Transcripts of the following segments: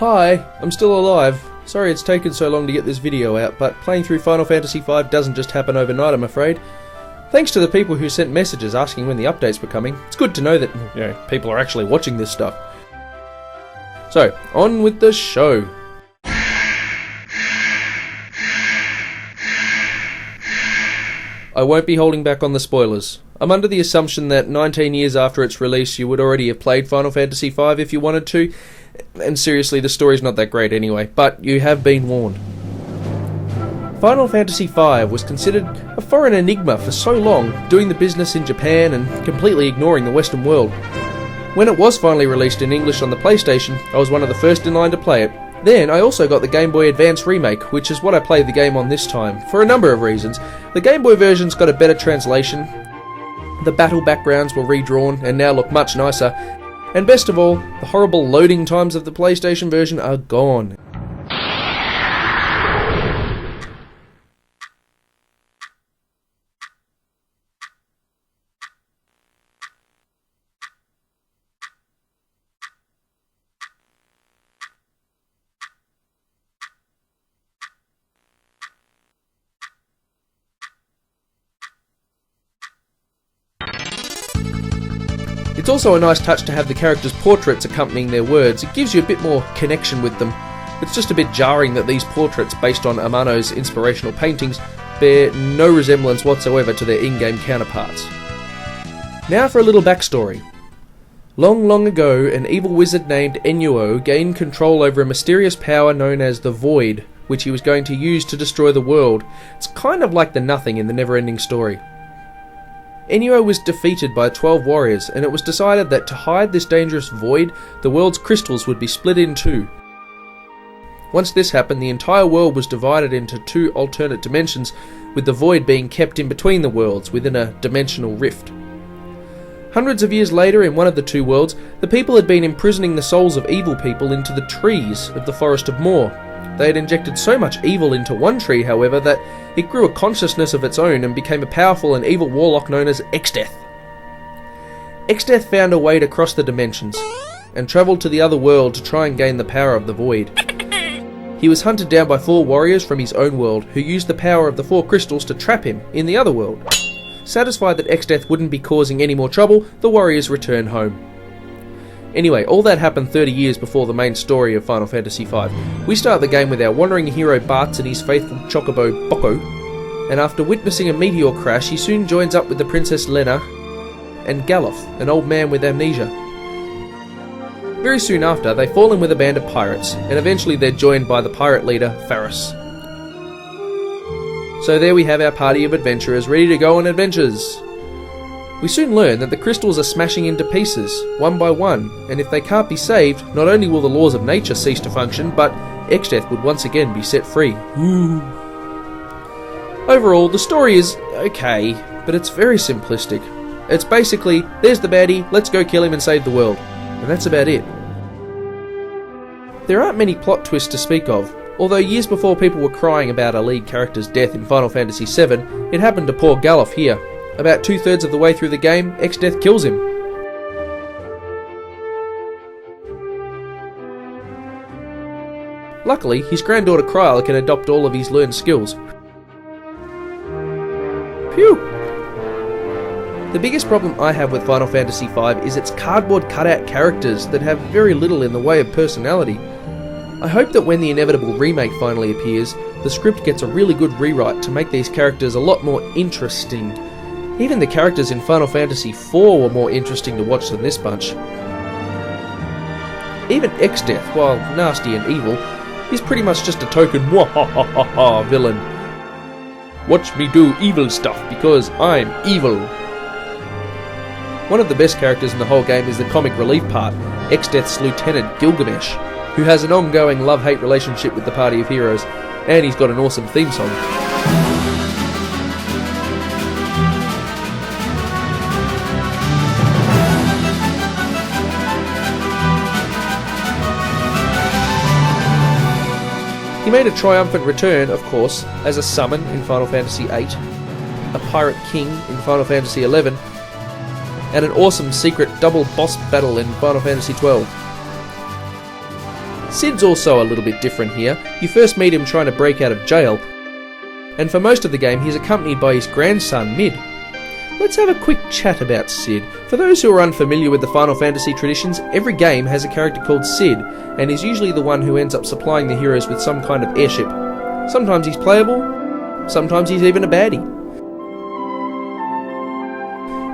Hi, I'm still alive. Sorry it's taken so long to get this video out, but playing through Final Fantasy V doesn't just happen overnight, I'm afraid. Thanks to the people who sent messages asking when the updates were coming. It's good to know that, people are actually watching this stuff. So, on with the show. I won't be holding back on the spoilers. I'm under the assumption that 19 years after its release you would already have played Final Fantasy V if you wanted to, and seriously, the story's not that great anyway, but you have been warned. Final Fantasy V was considered a foreign enigma for so long, doing the business in Japan and completely ignoring the Western world. When it was finally released in English on the PlayStation, I was one of the first in line to play it. Then I also got the Game Boy Advance remake, which is what I played the game on this time, for a number of reasons. The Game Boy version's got a better translation, the battle backgrounds were redrawn and now look much nicer, and best of all, the horrible loading times of the PlayStation version are gone. It's also a nice touch to have the characters' portraits accompanying their words. It gives you a bit more connection with them. It's just a bit jarring that these portraits, based on Amano's inspirational paintings, bear no resemblance whatsoever to their in-game counterparts. Now for a little backstory. Long, long ago, an evil wizard named Enuo gained control over a mysterious power known as the Void, which he was going to use to destroy the world. It's kind of like the Nothing in the never-ending story. Enuo was defeated by 12 warriors, and it was decided that to hide this dangerous void, the world's crystals would be split in two. Once this happened, the entire world was divided into two alternate dimensions, with the void being kept in between the worlds, within a dimensional rift. Hundreds of years later, in one of the two worlds, the people had been imprisoning the souls of evil people into the trees of the Forest of Moor. They had injected so much evil into one tree, however, that it grew a consciousness of its own and became a powerful and evil warlock known as Exdeath. Exdeath found a way to cross the dimensions, and travelled to the other world to try and gain the power of the Void. He was hunted down by 4 warriors from his own world, who used the power of the 4 crystals to trap him in the other world. Satisfied that Exdeath wouldn't be causing any more trouble, the warriors returned home. Anyway, all that happened 30 years before the main story of Final Fantasy V. We start the game with our wandering hero Bartz and his faithful chocobo Boko, and after witnessing a meteor crash, he soon joins up with the Princess Lena and Galof, an old man with amnesia. Very soon after, they fall in with a band of pirates, and eventually they're joined by the pirate leader, Faris. So there we have our party of adventurers ready to go on adventures. We soon learn that the crystals are smashing into pieces, one by one, and if they can't be saved, not only will the laws of nature cease to function, but Exdeath would once again be set free. Overall, the story is okay, but it's very simplistic. It's basically, there's the baddie, let's go kill him and save the world. And that's about it. There aren't many plot twists to speak of, although years before people were crying about a lead character's death in Final Fantasy VII, it happened to poor Galof here. About 2/3 of the way through the game, Exdeath kills him. Luckily, his granddaughter Kryla can adopt all of his learned skills. Phew! The biggest problem I have with Final Fantasy V is its cardboard cutout characters that have very little in the way of personality. I hope that when the inevitable remake finally appears, the script gets a really good rewrite to make these characters a lot more interesting. Even the characters in Final Fantasy IV were more interesting to watch than this bunch. Even Exdeath, while nasty and evil, is pretty much just a token mwahahaha villain. Watch me do evil stuff because I'm evil. One of the best characters in the whole game is the comic relief part, Exdeath's lieutenant Gilgamesh, who has an ongoing love-hate relationship with the party of heroes, and he's got an awesome theme song. He made a triumphant return, of course, as a summon in Final Fantasy VIII, a pirate king in Final Fantasy XI, and an awesome secret double boss battle in Final Fantasy XII. Sid's also a little bit different here. You first meet him trying to break out of jail, and for most of the game he's accompanied by his grandson Mid. Let's have a quick chat about Sid. For those who are unfamiliar with the Final Fantasy traditions, every game has a character called Sid, and is usually the one who ends up supplying the heroes with some kind of airship. Sometimes he's playable, sometimes he's even a baddie.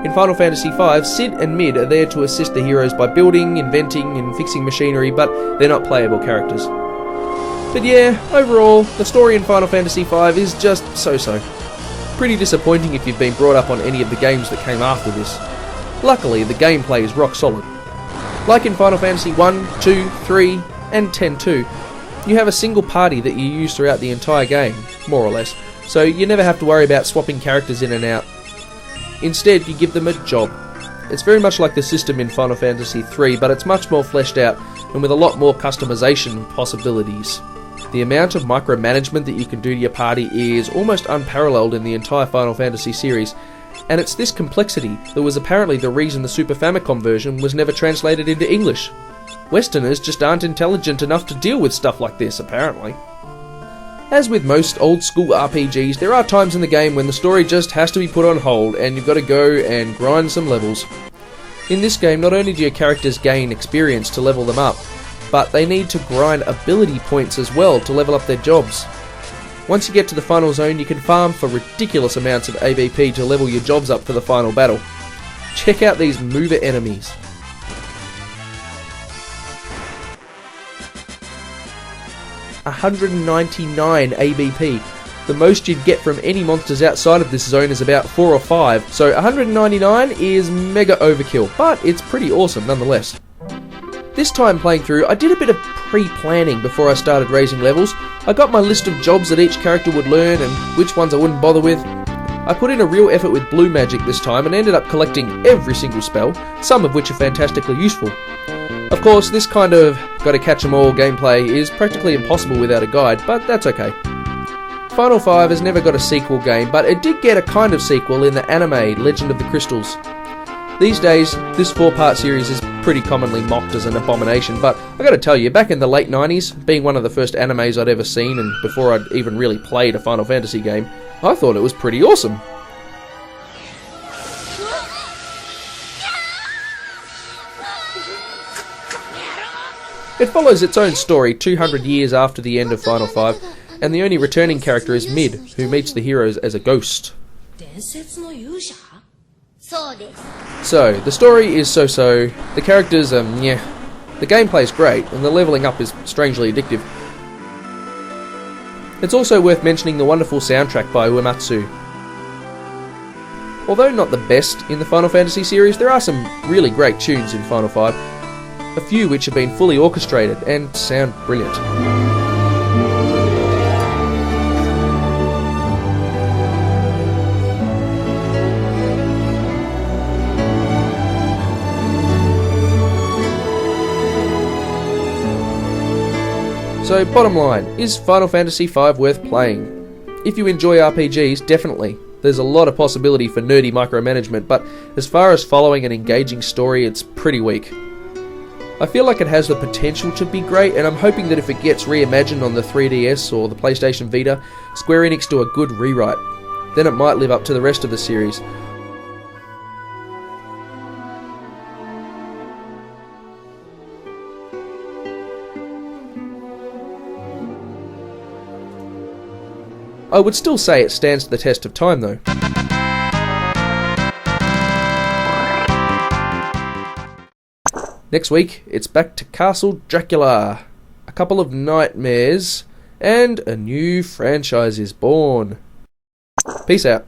In Final Fantasy V, Sid and Mid are there to assist the heroes by building, inventing and fixing machinery, but they're not playable characters. But yeah, overall, the story in Final Fantasy V is just so-so. Pretty disappointing if you've been brought up on any of the games that came after this. Luckily, the gameplay is rock solid. Like in Final Fantasy 1, 2, 3 and 10-2, you have a single party that you use throughout the entire game, more or less, so you never have to worry about swapping characters in and out. Instead, you give them a job. It's very much like the system in Final Fantasy 3, but it's much more fleshed out and with a lot more customization possibilities. The amount of micromanagement that you can do to your party is almost unparalleled in the entire Final Fantasy series, and it's this complexity that was apparently the reason the Super Famicom version was never translated into English. Westerners just aren't intelligent enough to deal with stuff like this, apparently. As with most old school RPGs, there are times in the game when the story just has to be put on hold and you've got to go and grind some levels. In this game, not only do your characters gain experience to level them up, but they need to grind ability points as well to level up their jobs. Once you get to the final zone, you can farm for ridiculous amounts of ABP to level your jobs up for the final battle. Check out these mover enemies. $199 ABP. The most you'd get from any monsters outside of this zone is about 4 or 5, so 199 is mega overkill, but it's pretty awesome nonetheless. This time playing through, I did a bit of pre-planning before I started raising levels. I got my list of jobs that each character would learn and which ones I wouldn't bother with. I put in a real effort with blue magic this time and ended up collecting every single spell, some of which are fantastically useful. Of course, this kind of gotta-catch-em-all gameplay is practically impossible without a guide, but that's okay. Final 5 has never got a sequel game, but it did get a kind of sequel in the anime Legend of the Crystals. These days, this 4-part series is pretty commonly mocked as an abomination, but I gotta tell you, back in the late 90s, being one of the first animes I'd ever seen and before I'd even really played a Final Fantasy game, I thought it was pretty awesome. It follows its own story 200 years after the end of Final 5, and the only returning character is Mid, who meets the heroes as a ghost. So, the story is so-so, the characters are meh, the gameplay is great, and the leveling up is strangely addictive. It's also worth mentioning the wonderful soundtrack by Uematsu. Although not the best in the Final Fantasy series, there are some really great tunes in Final 5, a few which have been fully orchestrated and sound brilliant. So bottom line, is Final Fantasy V worth playing? If you enjoy RPGs, definitely. There's a lot of possibility for nerdy micromanagement, but as far as following an engaging story, it's pretty weak. I feel like it has the potential to be great, and I'm hoping that if it gets reimagined on the 3DS or the PlayStation Vita, Square Enix do a good rewrite. Then it might live up to the rest of the series. I would still say it stands the test of time though. Next week, it's back to Castle Dracula. A couple of nightmares, and a new franchise is born. Peace out.